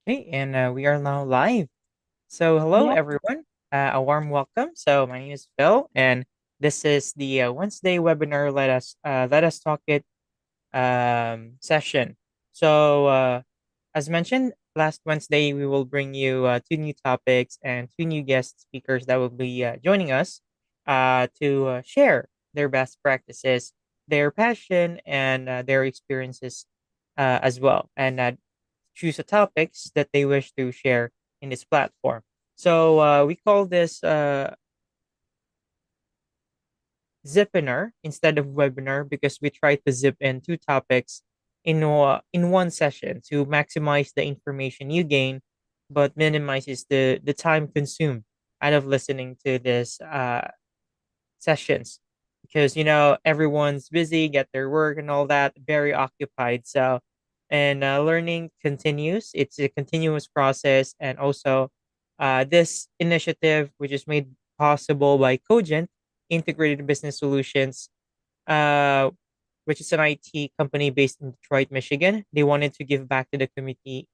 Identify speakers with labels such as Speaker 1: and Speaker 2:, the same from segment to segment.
Speaker 1: Okay, and we are now live. So, hello
Speaker 2: Yeah,
Speaker 1: everyone. A warm welcome. So, my name is Phil, and this is the Wednesday webinar. Let us talk it session. So, as mentioned last Wednesday, we will bring you two new topics and two new guest speakers that will be joining us to share their best practices, their passion, and their experiences as well, and choose a topics that they wish to share in this platform. So we call this Zipinar instead of webinar because we try to zip in two topics in one session to maximize the information you gain, but minimizes the time consumed out of listening to this sessions because everyone's busy, get their work and all that, very occupied. So, and learning continues. It's a continuous process, and also this initiative, which is made possible by Cogent Integrated Business Solutions, uh, which is an IT company based in Detroit, Michigan. They wanted to give back to the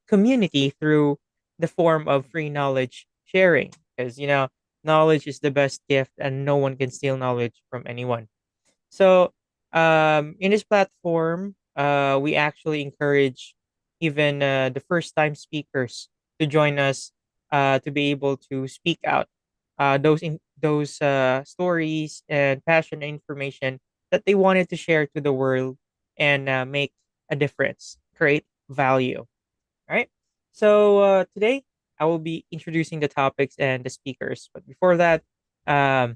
Speaker 1: community through the form of free knowledge sharing because knowledge is the best gift and no one can steal knowledge from anyone. So in this platform, we actually encourage even the first time speakers to join us to be able to speak out those stories and passion and information that they wanted to share to the world and make a difference, create value. All right. So today I will be introducing the topics and the speakers. But before that, um,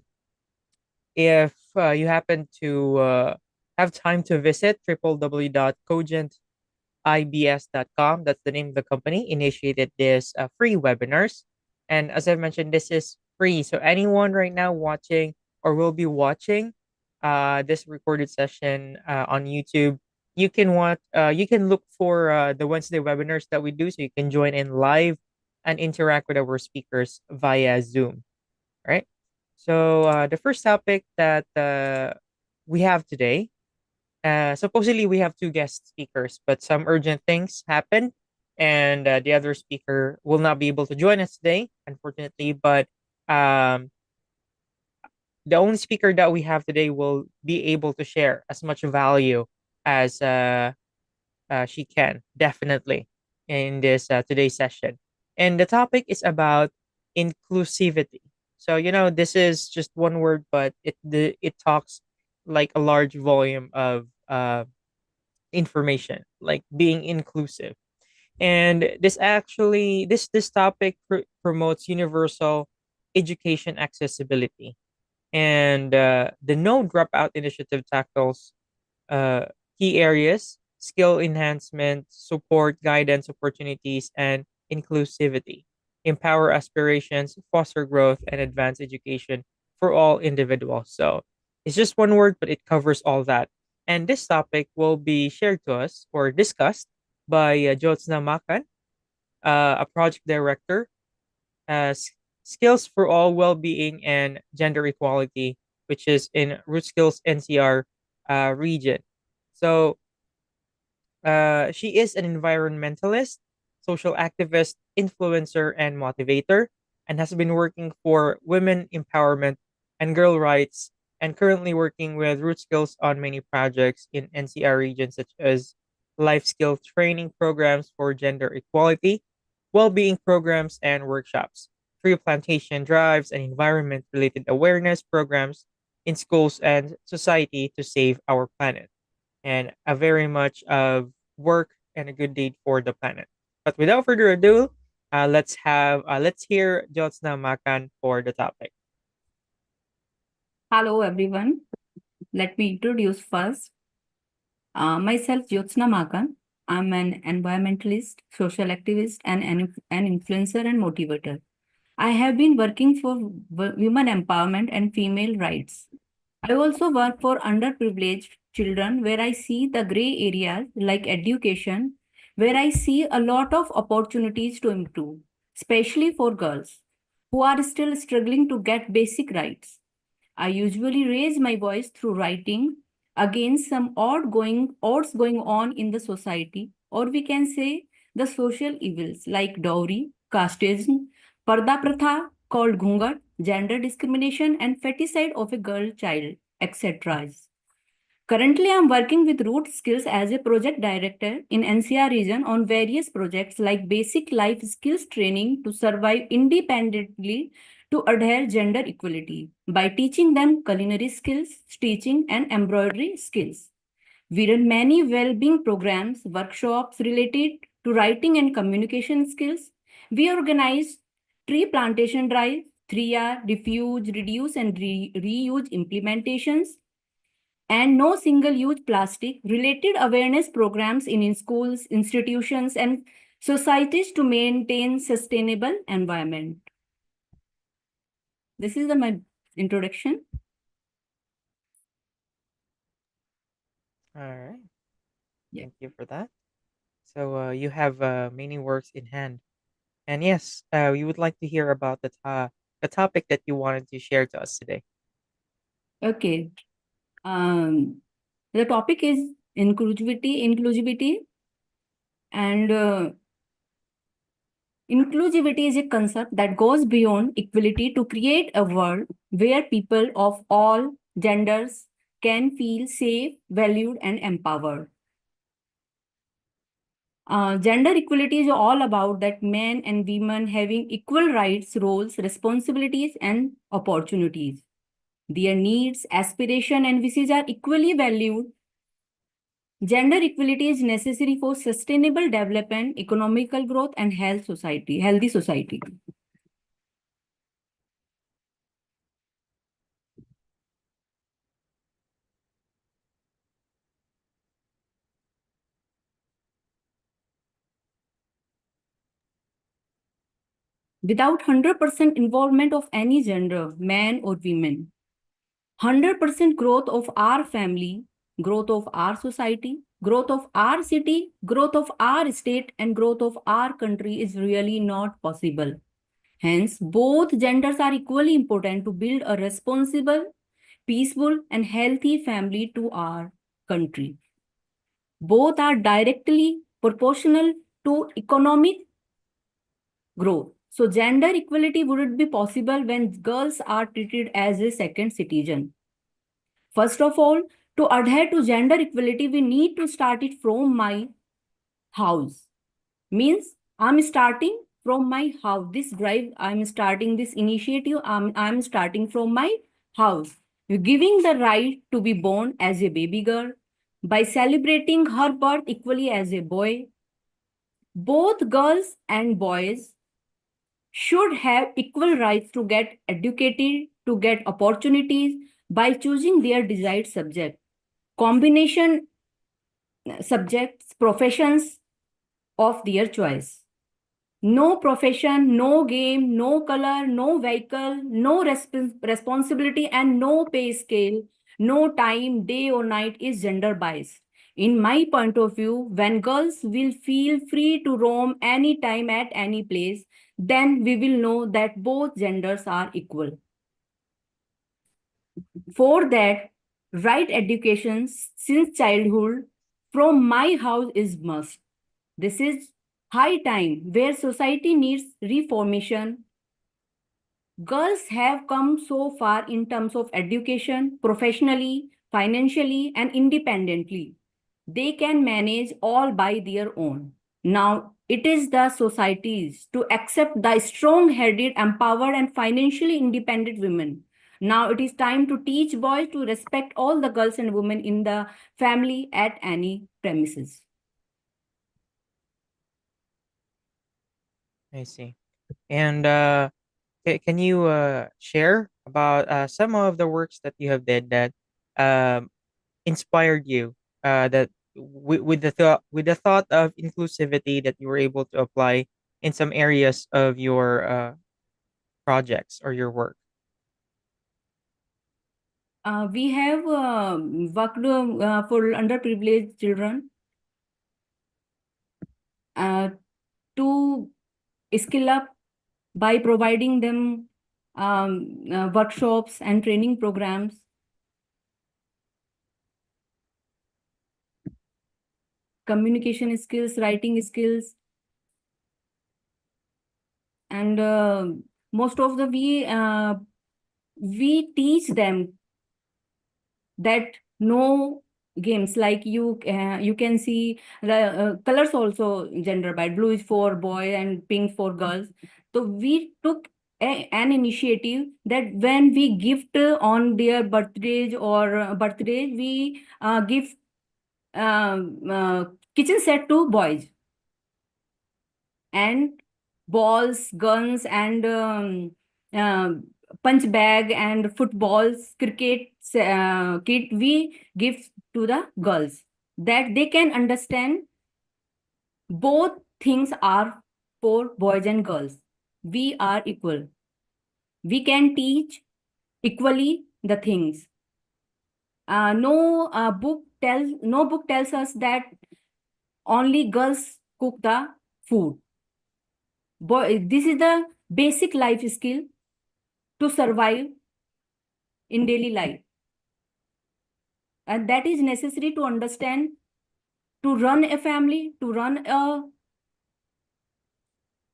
Speaker 1: if you happen to have time to visit www.cogentibs.com, that's the name of the company, initiated this free webinars. And as I mentioned, this is free. So anyone right now watching or will be watching this recorded session on YouTube, you can look for the Wednesday webinars that we do so you can join in live and interact with our speakers via Zoom. Right. So the first topic that we have today, supposedly we have two guest speakers, but some urgent things happened, and the other speaker will not be able to join us today, unfortunately. But um, the only speaker that we have today will be able to share as much value as she can, definitely, in this today's session. And the topic is about inclusivity. So this is just one word, but it talks like a large volume of information, like being inclusive. And this topic promotes universal education accessibility, and the No Dropout initiative tackles uh, key areas: skill enhancement, support, guidance, opportunities, and inclusivity, empower aspirations, foster growth, and advance education for all individuals. So it's just one word, but it covers all that. And this topic will be shared to us or discussed by Jyotsna Makan, a project director, uh, S- Skills for All Well-being and Gender Equality, which is in Root Skills NCR region. So she is an environmentalist, social activist, influencer, and motivator, and has been working for women empowerment and girl rights, and currently working with Root Skills on many projects in NCR regions such as life skill training programs for gender equality, well-being programs and workshops, tree plantation drives, and environment-related awareness programs in schools and society to save our planet, and a very much of work and a good deed for the planet. But without further ado, let's hear Jyotsna Makan for the topic.
Speaker 2: hello everyone. Let me introduce first myself, Jyotsna Makan. I'm an environmentalist, social activist, and an influencer and motivator. I have been working for women empowerment and female rights. I also work for underprivileged children where I see the gray areas like education, where I see a lot of opportunities to improve, especially for girls who are still struggling to get basic rights. I usually raise my voice through writing against some odds going on in the society, or we can say the social evils like dowry, casteism, parda pratha called ghungat, gender discrimination, and feticide of a girl child, etc. Currently, I'm working with Root Skills as a project director in NCR region on various projects like basic life skills training to survive independently to adhere gender equality by teaching them culinary skills, stitching, and embroidery skills. We run many well-being programs, workshops related to writing and communication skills. We organize tree plantation drive, 3R, diffuse, reduce, and reuse implementations, and no single-use plastic related awareness programs in schools, institutions, and societies to maintain sustainable environment. This is my introduction.
Speaker 1: All right.
Speaker 2: Yeah.
Speaker 1: Thank you for that. So you have many works in hand. And yes, we would like to hear about the topic that you wanted to share to us today.
Speaker 2: Okay. The topic is inclusivity, and inclusivity is a concept that goes beyond equality to create a world where people of all genders can feel safe, valued, and empowered. Gender equality is all about that men and women having equal rights, roles, responsibilities, and opportunities. Their needs, aspiration, and wishes are equally valued. Gender equality is necessary for sustainable development, economical growth, and healthy society. Without 100% involvement of any gender, man or women, 100% growth of our family, growth of our society, growth of our city, growth of our state, and growth of our country is really not possible. Hence, both genders are equally important to build a responsible, peaceful, and healthy family to our country. Both are directly proportional to economic growth. So, gender equality wouldn't be possible when girls are treated as a second citizen. First of all, to adhere to gender equality, we need to start it from my house. Means I'm starting from my house. This drive, I'm starting this initiative, I'm starting from my house. We're giving the right to be born as a baby girl by celebrating her birth equally as a boy. Both girls and boys should have equal rights to get educated, to get opportunities by choosing their desired subject. Combination subjects, professions of their choice. No profession, no game, no color, no vehicle, no responsibility, and no pay scale, no time, day or night is gender biased. In my point of view, when girls will feel free to roam anytime at any place, then we will know that both genders are equal. For that, right education since childhood from my house is must. This is high time where society needs reformation. Girls have come so far in terms of education, professionally, financially, and independently. They can manage all by their own. Now, it is the societies to accept the strong headed, empowered, and financially independent women. Now, it is time to teach boys to respect all the girls and women in the family at any premises.
Speaker 1: I see. And can you share about some of the works that you have did that um, inspired you that with the thought of inclusivity that you were able to apply in some areas of your projects or your work?
Speaker 2: We have worked for underprivileged children uh, to skill up by providing them workshops and training programs, communication skills, writing skills, And most of the we teach them that no games, like you can see the colors also gender by blue is for boy and pink for girls. So we took an initiative that when we gift on their birthdays or birthdays, we give kitchen set to boys, and balls, guns, and uh, punch bag and footballs, cricket kit we give to the girls, that they can understand both things are for boys and girls. We are equal. We can teach equally the things. No book tells us that only girls cook the food. Boy, this is the basic life skill to survive in daily life, and that is necessary to understand, to run a family, to run a,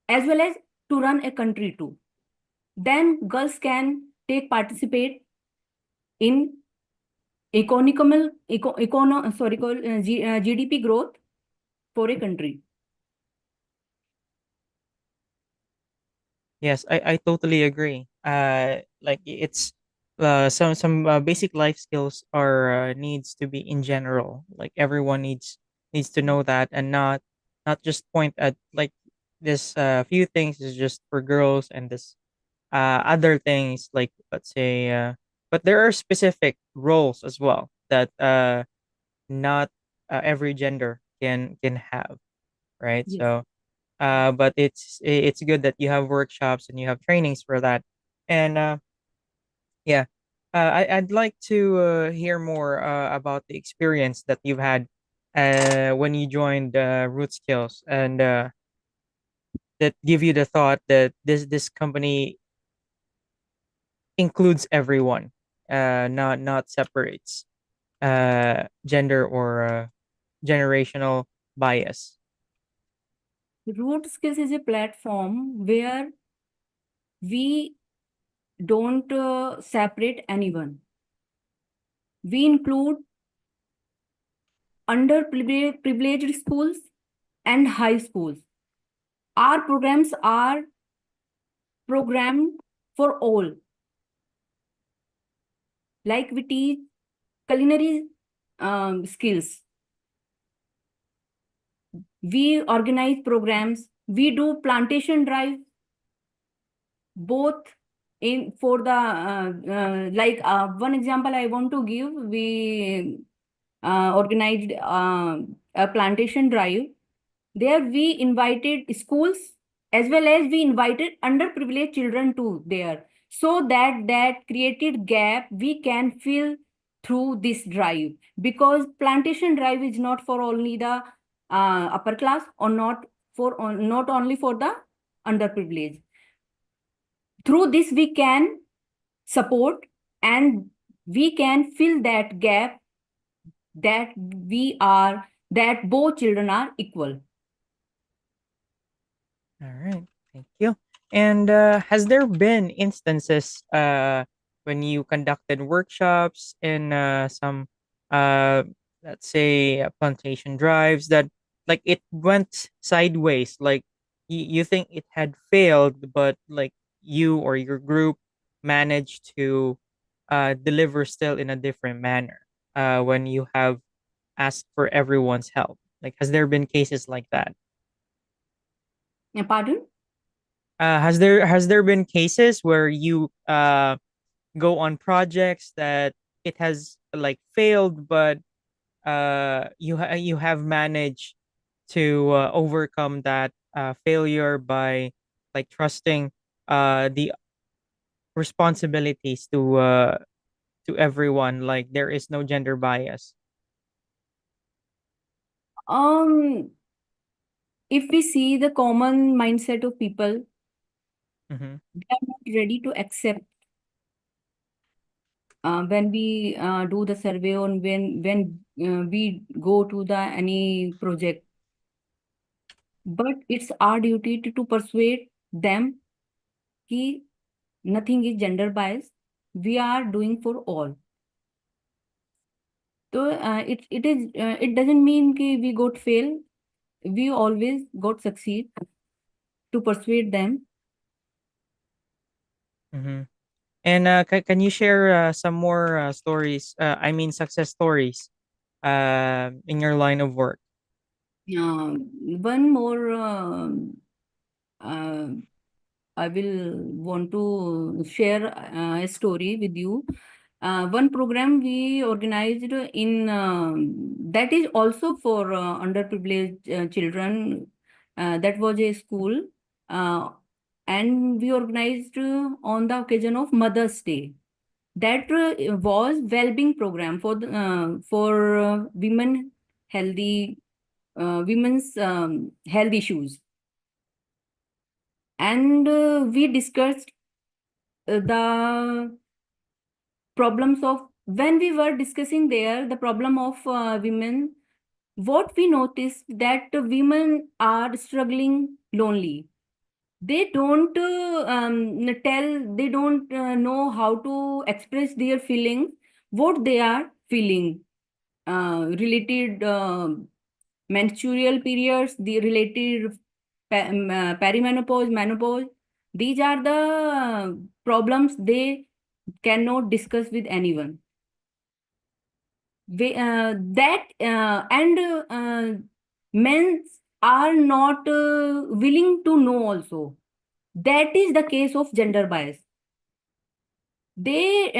Speaker 2: as well as to run a country too. Then girls can take participate in GDP growth for a country.
Speaker 1: Yes, I totally agree. Like it's some basic life skills are needs to be in general. Like everyone needs to know that, and not just point at like this few things is just for girls, and this other things like, let's say, but there are specific roles as well that not every gender can have, right?
Speaker 2: Yes.
Speaker 1: So but it's good that you have workshops and you have trainings for that. And yeah, I'd like to hear more about the experience that you've had when you joined Root Skills, and that give you the thought that this company includes everyone, not separates gender or generational bias.
Speaker 2: Root Skills is a platform where we don't separate anyone. We include underprivileged schools and high schools. Our programs are programmed for all. Like we teach culinary skills. We organize programs. We do plantation drive, both in for the like one example I want to give. We organized a plantation drive. There we invited schools, as well as we invited underprivileged children too there, so that created gap we can fill through this drive, because plantation drive is not for only the upper class, or not only for the underprivileged. Through this we can support, and we can fill that gap, that both children are equal.
Speaker 1: All right, thank you. And has there been instances when you conducted workshops in some, uh, let's say, plantation drives that like it went sideways? Like you think it had failed, but like you or your group managed to deliver still in a different manner when you have asked for everyone's help? Like, has there been cases like that?
Speaker 2: Pardon?
Speaker 1: Has there been cases where you go on projects that it has like failed, but you have managed to overcome that failure by like trusting the responsibilities to everyone, like there is no gender bias.
Speaker 2: um if we see the common mindset of people,
Speaker 1: Mm-hmm.
Speaker 2: they are not ready to accept when we do the survey, on when we go to the any project. But it's our duty to persuade them कि nothing is gender biased, we are doing for all. So it doesn't mean कि we got fail, we always got succeed to persuade them.
Speaker 1: Mm-hmm. And can you share some more stories? I mean, success stories in your line of work.
Speaker 2: One more uh, I will want to share a story with you. One program we organized in that is also for underprivileged children. That was a school, uh, and we organized on the occasion of Mother's Day. That was well-being program for women healthy women's health issues, and we discussed the problems of when we were discussing there the problem of women. What we noticed that women are struggling lonely. They don't they don't know how to express their feelings, what they are feeling, related menstrual periods, the related perimenopause, menopause. These are the problems they cannot discuss with anyone. That and men are not willing to know also. That is the case of gender bias. They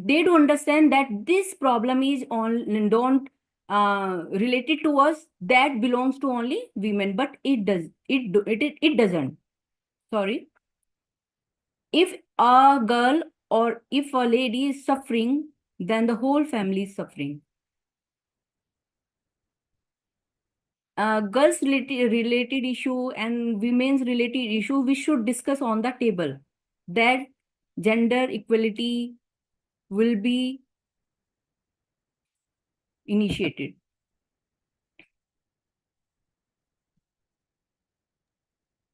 Speaker 2: do understand that this problem is on don't related to us, that belongs to only women, but it doesn't. Sorry, if a girl or if a lady is suffering, then the whole family is suffering. Girls related issue and women's related issue we should discuss on the table, that gender equality will be initiated.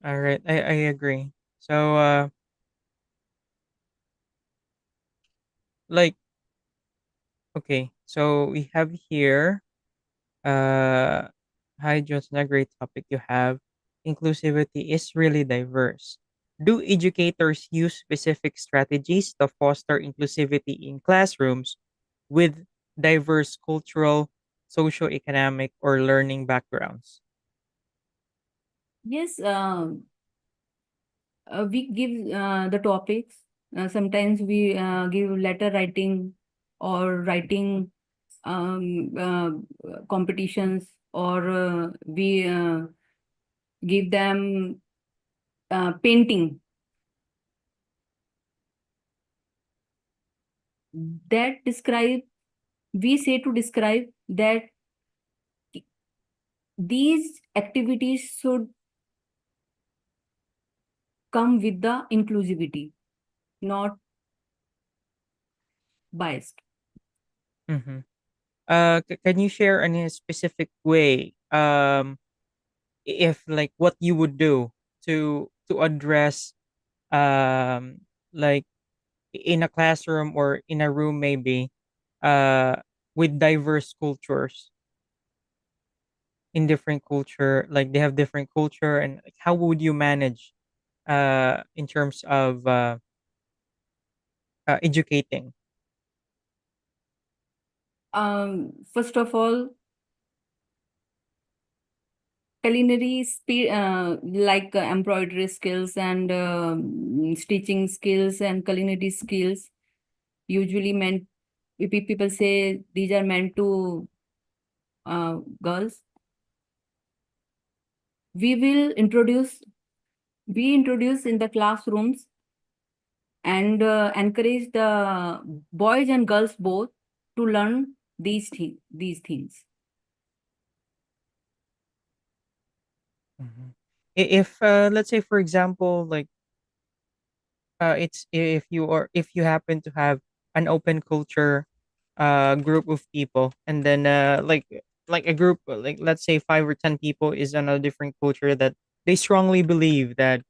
Speaker 1: All right, I agree. So, like, okay, so we have here, uh, hi, Johnson, a great topic you have. Inclusivity is really diverse. Do educators use specific strategies to foster inclusivity in classrooms with diverse cultural, socioeconomic, or learning backgrounds?
Speaker 2: Yes, we give the topics. Sometimes we give letter writing or writing competitions, or we give them painting that describe. We say to describe that these activities should come with the inclusivity, not biased.
Speaker 1: Mm-hmm. Can you share any specific way, if like what you would do to address, like in a classroom or in a room maybe, uh, with diverse cultures, in different culture, like they have different culture, and like, how would you manage in terms of educating?
Speaker 2: First of all, culinary like embroidery skills and stitching skills and culinary skills usually meant, people say these are meant to girls. We will introduce, we introduce in the classrooms, and encourage the boys and girls both to learn these things.
Speaker 1: Mhm. If let's say for example, like it's if you happen to have an open culture group of people, and then like a group, like let's say 5 or 10 people is on a different culture that they strongly believe that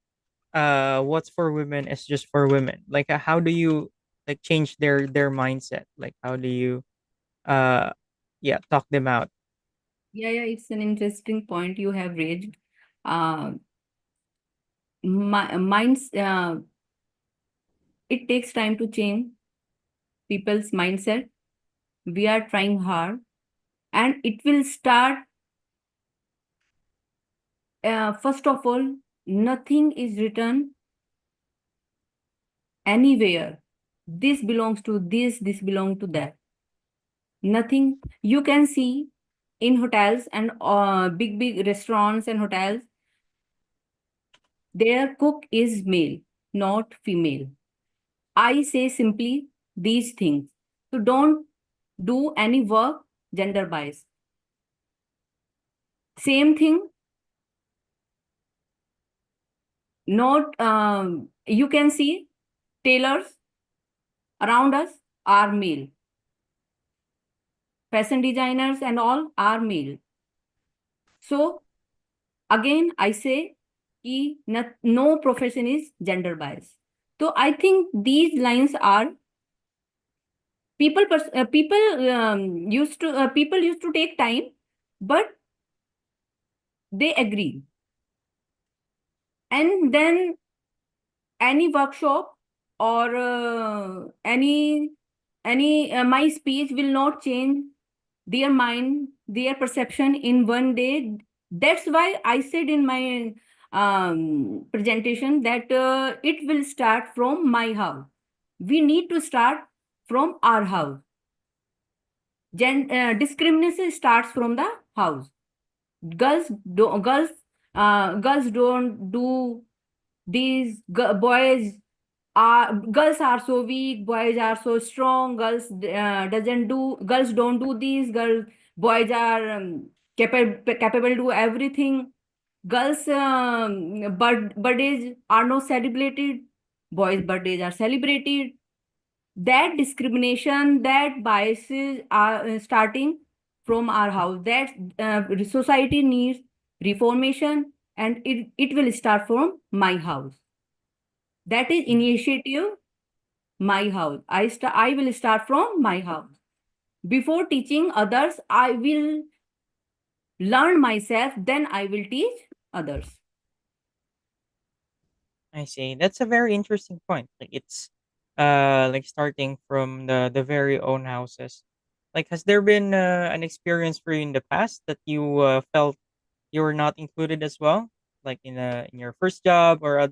Speaker 1: what's for women is just for women. Like how do you like change their mindset? Like how do you uh yeah, talk them out?
Speaker 2: Yeah, yeah, it's an interesting point you have raised. Uh, minds, it takes time to change people's mindset. We are trying hard, and it will start. First of all, nothing is written anywhere. This belongs to this belongs to that. Nothing you can see in hotels and big restaurants and hotels. Their cook is male, not female. I say simply these things. So don't do any work gender bias. Same thing, not you can see tailors around us are male. Fashion designers and all are male. So again, I say कि no profession is gender bias. So I think these lines are people used to take time, but they agree. And then any workshop or any my speech will not change their mind, their perception in one day. That's why I said in my presentation that it will start from my house. We need to start from our house. Discrimination starts from the house. Girls do, girls don't do these. Boys are, girls are so weak, boys are so strong. Girls don't do these. Boys are capable to do everything. Girls birthdays are not celebrated, boys birthdays are celebrated. That discrimination, that biases are starting from our house. That society needs reformation, and it will start from my house. That is
Speaker 1: Mhm.
Speaker 2: initiative. My house, I will start from my house. Before teaching others, I will learn myself, then I will teach others.
Speaker 1: I see. That's a very interesting point. Like it's like starting from the very own houses. Like has there been an experience for you in the past that you felt you were not included as well? Like in your first job or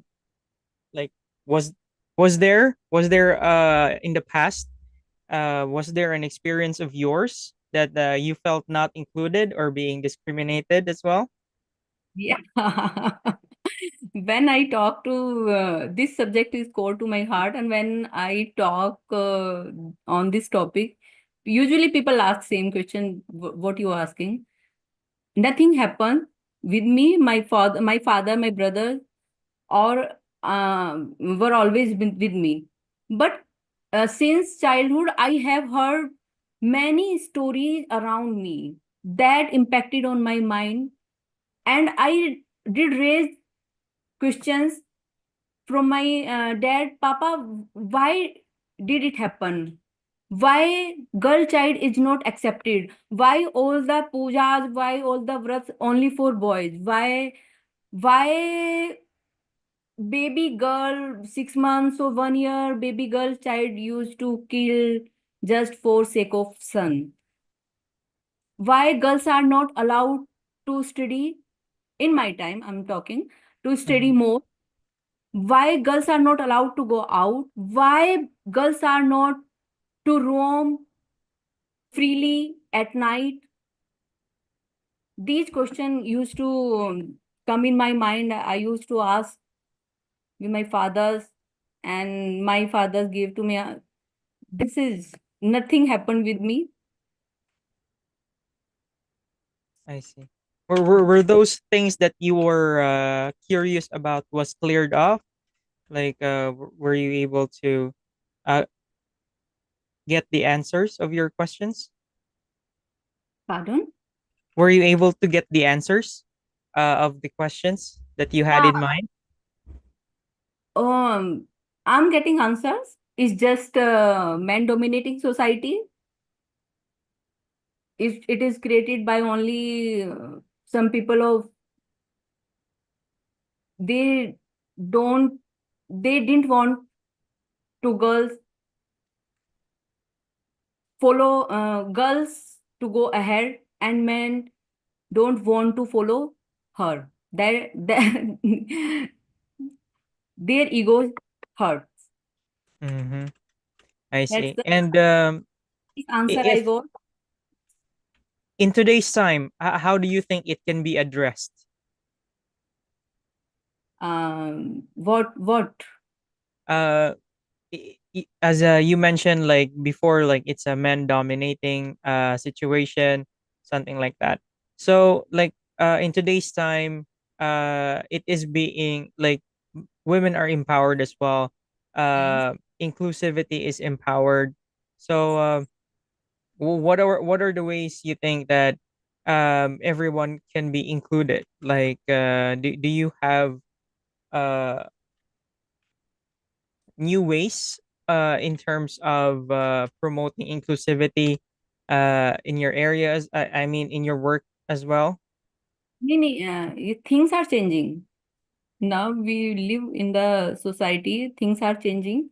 Speaker 1: like was was there in the past was there an experience of yours that you felt not included or being discriminated as well?
Speaker 2: Yeah. When I talk to this subject is core to my heart, and when I talk on this topic, usually people ask same question, what you are asking. Nothing happened with me. My father, my brother, or were always been with me. But since childhood, I have heard many stories around me that impacted on my mind, and I did raise questions from my dad. Papa, why did it happen? Why girl child is not accepted? Why all the pujas? Why all the vrats only for boys? Why baby girl 6 months or 1 year baby girl child used to kill just for sake of son? Why girls are not allowed to study? In my time, I'm talking, to study
Speaker 1: Mhm.
Speaker 2: more. Why girls are not allowed to go out? Why girls are not to roam freely at night? These questions used to come in my mind. I used to ask with my fathers, and my fathers gave to me. This is nothing happened with me.
Speaker 1: I see. Were those things that you were curious about was cleared off? Like were you able to uh get the answers of your questions?
Speaker 2: Pardon?
Speaker 1: Were you able to get the answers of the questions that you had
Speaker 2: Yeah,
Speaker 1: in mind?
Speaker 2: I'm getting answers. It's just men dominating society. If it is created by only some people of, they don't, they didn't want to girls follow, girls to go ahead, and men don't want to follow her. Their ego hurts.
Speaker 1: Mm-hmm. I
Speaker 2: That's
Speaker 1: see.
Speaker 2: the
Speaker 1: And
Speaker 2: answer I
Speaker 1: if
Speaker 2: got.
Speaker 1: in today's time, how do you think it can be addressed?
Speaker 2: What?
Speaker 1: Uh, as you mentioned, like before, like it's a man dominating situation, something like that. So like in today's time, it is being like women are empowered as well.
Speaker 2: Yes.
Speaker 1: Inclusivity is empowered. So what are the ways you think that everyone can be included? Like do you have uh new ways in terms of promoting inclusivity in your areas? I mean, in your work as well.
Speaker 2: Things are changing. Now we live in the society, things are changing.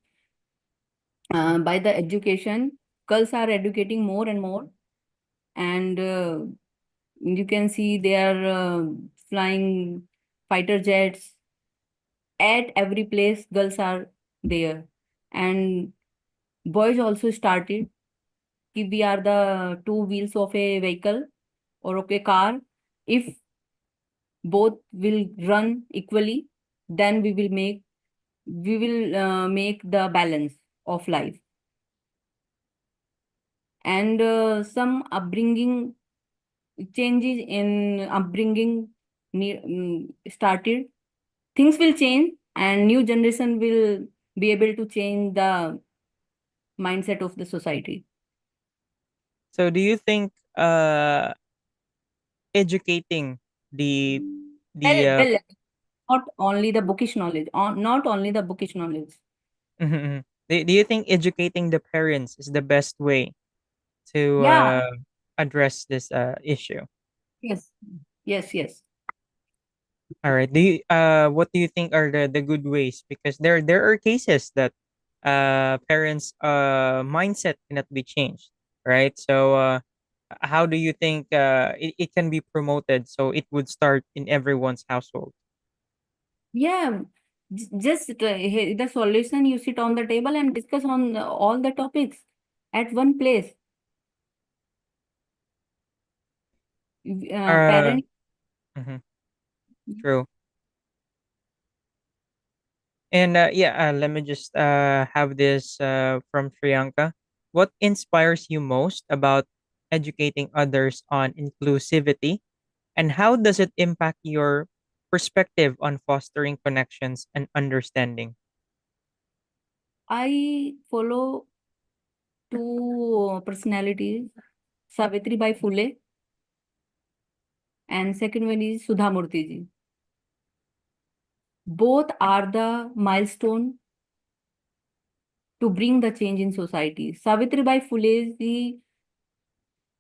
Speaker 2: By the education, girls are educating more and more, and you can see they are flying fighter jets. At every place, girls are there, and boys also started. Ki we are the two wheels of a vehicle or of a car. If both will run equally, then we will make the balance of life. And some upbringing changes in upbringing started. Things will change, and new generation will be able to change the mindset of the society.
Speaker 1: So do you think educating the
Speaker 2: Well,
Speaker 1: the
Speaker 2: well, not only the bookish knowledge, not only the bookish knowledge.
Speaker 1: do you think educating the parents is the best way to
Speaker 2: Yeah,
Speaker 1: address this issue?
Speaker 2: yes, yes, yes.
Speaker 1: All right. What do you think are the good ways? Because there are cases that parents mindset cannot be changed, right? So how do you think it can be promoted so it would start in everyone's household?
Speaker 2: Yeah, just the solution, you sit on the table and discuss on all the topics at one place.
Speaker 1: Uh,
Speaker 2: Parents,
Speaker 1: mhm, true. And yeah, let me just have this from Priyanka. What inspires you most about educating others on inclusivity, and how does it impact your perspective on fostering connections and understanding?
Speaker 2: I follow two personalities, Savitri Bai Phule, and second one is Sudha Murthy ji. Both are the milestone to bring the change in society. Savitri Bai Phule ji,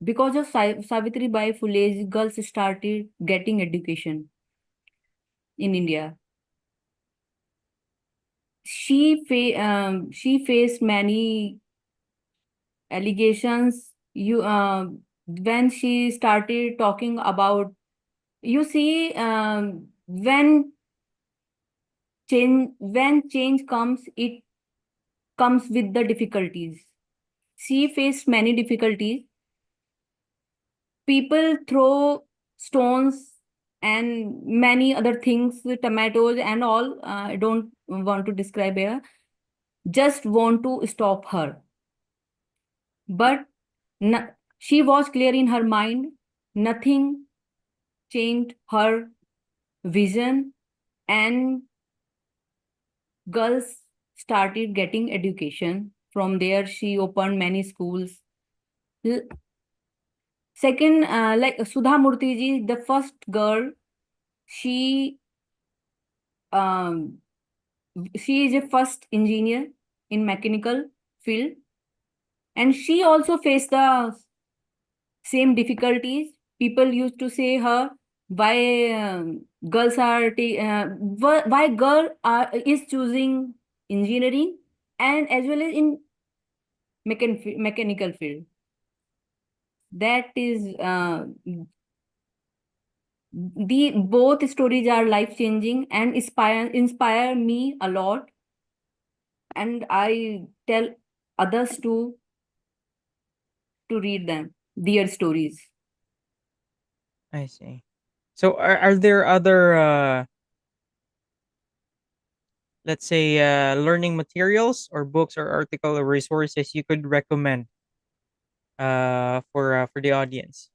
Speaker 2: because of Savitri Bai Phule, girls started getting education in India. She faced many allegations. When she started talking about, you see, when change comes, it comes with the difficulties. She faced many difficulties. People throw stones and many other things, tomatoes and all. I don't want to describe here. Just want to stop her, but she was clear in her mind. Nothing changed her vision, and girls started getting education. From there, she opened many schools. L- Second, like Sudha Murthy ji, the first girl, she um, she is a first engineer in mechanical field, and she also faced the same difficulties. People used to say her, why girls are why girl is choosing engineering and as well as in mechanical field. That is the both stories are life changing and inspire me a lot, and I tell others to read them their stories.
Speaker 1: I see. So are there other let's say learning materials or books or article or resources you could recommend for the audience?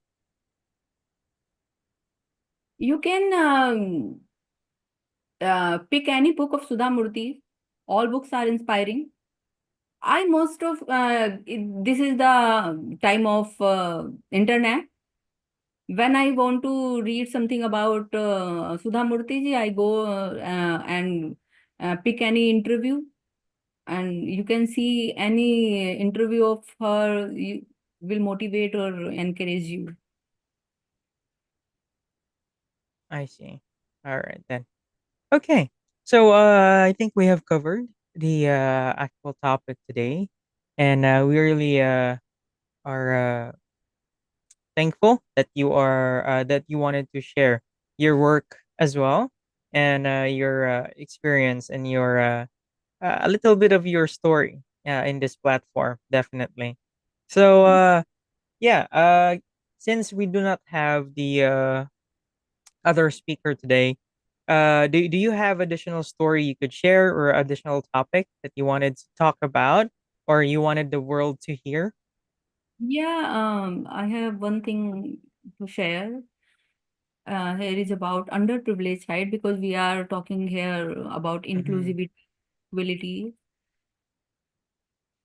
Speaker 2: You can pick any book of Sudha Murthy. All books are inspiring. I most of this is the time of internet. When I want to read something about Sudha Murthy ji, I go and pick any interview, and you can see any interview of her will motivate or encourage you.
Speaker 1: I see. All right then. Okay. So I think we have covered the actual topic today, and we really are thankful that you wanted to share your work as well, and your experience and your a little bit of your story in this platform, definitely. So yeah, since we do not have the other speaker today, do you have additional story you could share or additional topic that you wanted to talk about or you wanted the world to hear?
Speaker 2: Yeah, I have one thing to share. Here is about underprivileged side, because we are talking here about
Speaker 1: Mm-hmm.
Speaker 2: inclusivity, equality.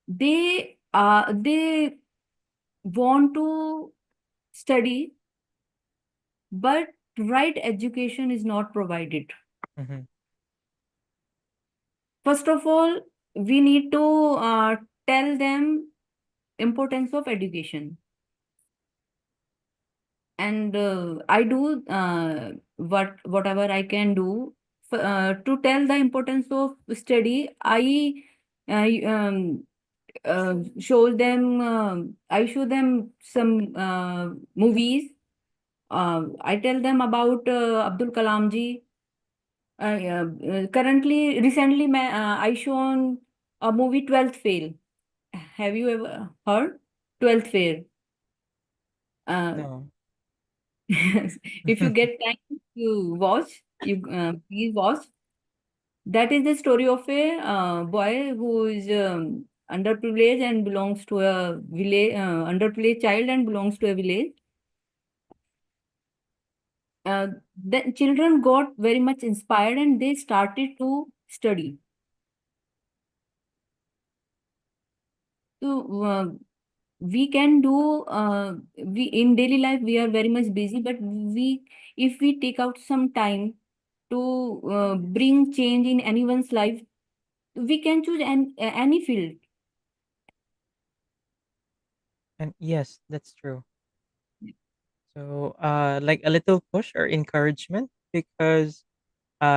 Speaker 2: They want to study, but right education is not provided.
Speaker 1: Mm-hmm.
Speaker 2: First of all, we need to tell them importance of education, and I do whatever I can do to tell the importance of study. I I show them some movies. I tell them about Abdul Kalam ji. Currently, recently, I shown a movie 12th Fail. Have you ever heard 12th Fail? Uh,
Speaker 1: No.
Speaker 2: if you get time to watch, you please watch. That is the story of a boy who is underprivileged and belongs to a village, underprivileged child and belongs to a village. The children got very much inspired and they started to study. So we can do we in daily life we are very much busy, but we if we take out some time to bring change in anyone's life, we can choose any field.
Speaker 1: And yes, that's true. So like a little push or encouragement because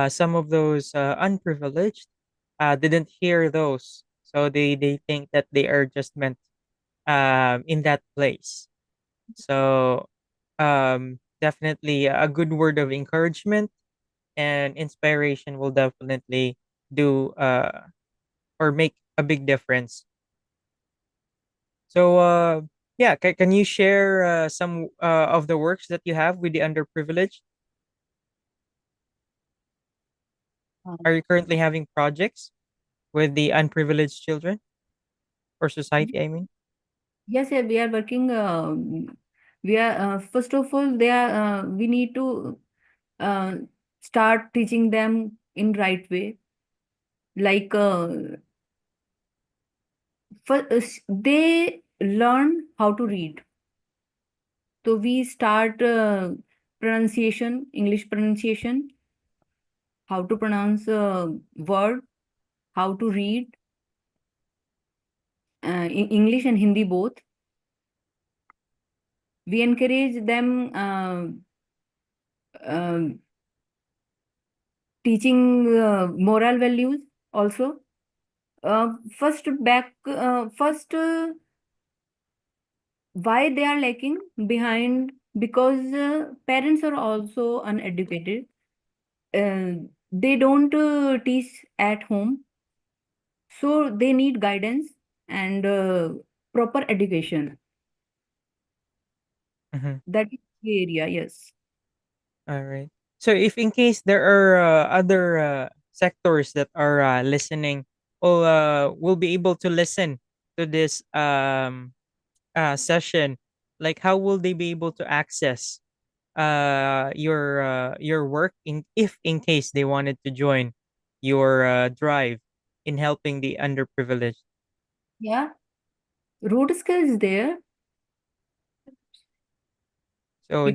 Speaker 1: some of those unprivileged didn't hear those. So they think that they are just meant in that place. So definitely a good word of encouragement and inspiration will definitely do or make a big difference. So yeah, can you share some of the works that you have with the underprivileged? Are you currently having projects with the unprivileged children or society, I mean?
Speaker 2: Yes, yeah, we are working. We are first of all, they are. We need to uh, start teaching them in right way. Like they learn how to read. So we start pronunciation, English pronunciation, how to pronounce word. how to read English and Hindi both. We encourage them um teaching moral values also. First, why they are lacking behind, because parents are also uneducated. They don't teach at home, so they need guidance and proper education.
Speaker 1: Mhm.
Speaker 2: That is the area, yes.
Speaker 1: All right. So if in case there are other sectors that are listening, will be able to listen to this session, like how will they be able to access your work in if in case they wanted to join your drive in helping the underprivileged?
Speaker 2: Yeah, root skill is there.
Speaker 1: So
Speaker 2: People can.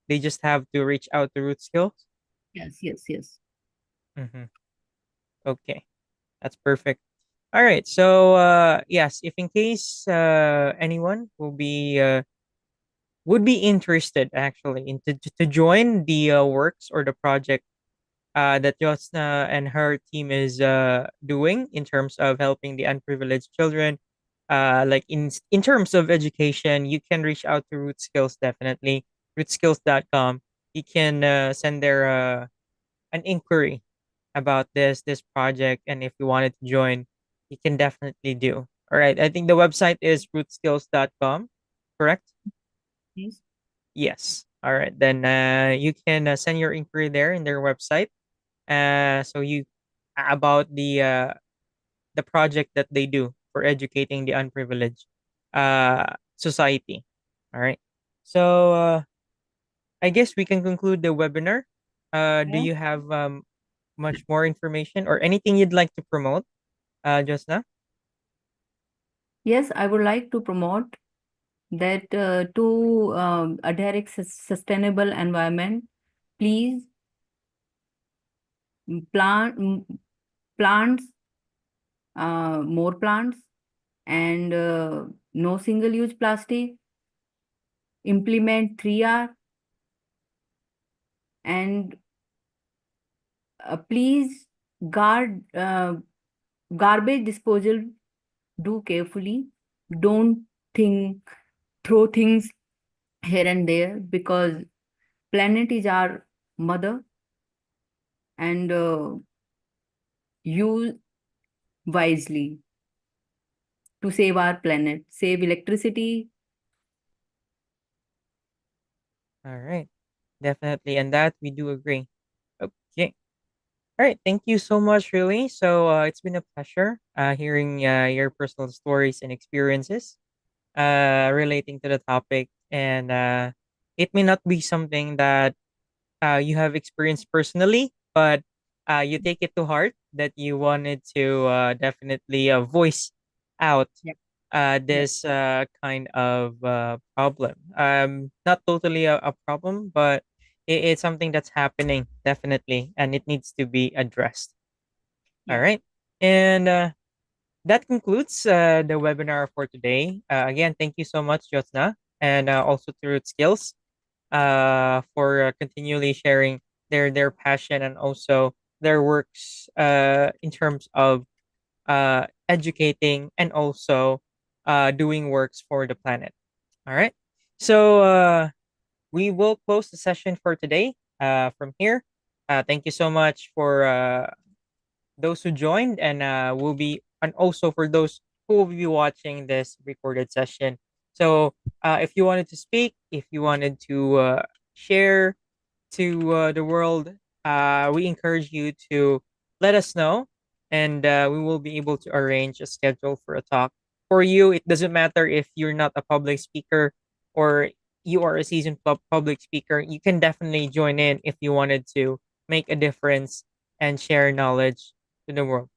Speaker 1: they just have to reach out to Root Skills.
Speaker 2: Yes, yes, yes.
Speaker 1: Hmm. Okay, that's perfect. All right. So yes, if in case anyone would be interested actually to join the works or the project that Josna and her team is doing in terms of helping the unprivileged children. Like in terms of education, you can reach out to Root Skills definitely. Rootskills.com. You can send their an inquiry about this project, and if you wanted to join, you can definitely do. All right. I think the website is rootskills.com. Correct?
Speaker 2: Yes.
Speaker 1: Yes. All right. Then you can send your inquiry there in their website. So you about the project that they do for educating the unprivileged society. All right. So I guess we can conclude the webinar. Do
Speaker 2: Yeah.
Speaker 1: you have much more information or anything you'd like to promote, just now?
Speaker 2: Yes, I would like to promote that to adhere a sustainable environment, please plants, more plants, and no single use plastic, implement 3R, and please guard garbage disposal, do carefully. Don't think throw things here and there, because planet is our mother, and use wisely to save our planet, save electricity.
Speaker 1: All right. Definitely. And that we do agree. Okay. All right. Thank you so much, really. So it's been a pleasure hearing your personal stories and experiences relating to the topic. And it may not be something that you have experienced personally, but you take it to heart that you wanted to definitely voice out
Speaker 2: Yeah. Yeah.
Speaker 1: this kind of problem. Not totally a problem, but it's something that's happening definitely, and it needs to be addressed. All
Speaker 2: Yeah.
Speaker 1: right, and that concludes the webinar for today. Again, thank you so much, Jyotsna, and also to Root Skills for continually sharing their passion and also their works in terms of educating and also doing works for the planet. All right. So we will close the session for today from here. Thank you so much for those who joined, and will be and also for those who will be watching this recorded session. So if you wanted to speak, if you wanted to share to the world, we encourage you to let us know, and we will be able to arrange a schedule for a talk for you. It doesn't matter if you're not a public speaker or you are a seasoned public speaker. You can definitely join in if you wanted to make a difference and share knowledge to the world.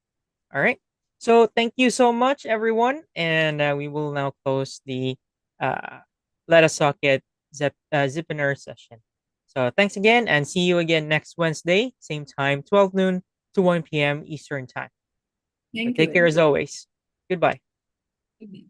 Speaker 1: All right. So thank you so much, everyone, and we will now close the uh, Let Us Socket Zipinar session. So thanks again, and see you again next Wednesday, same time, 12 noon to 1 p.m. Eastern Time. So
Speaker 2: Thank you
Speaker 1: take care
Speaker 2: very
Speaker 1: as always. Goodbye.
Speaker 2: much.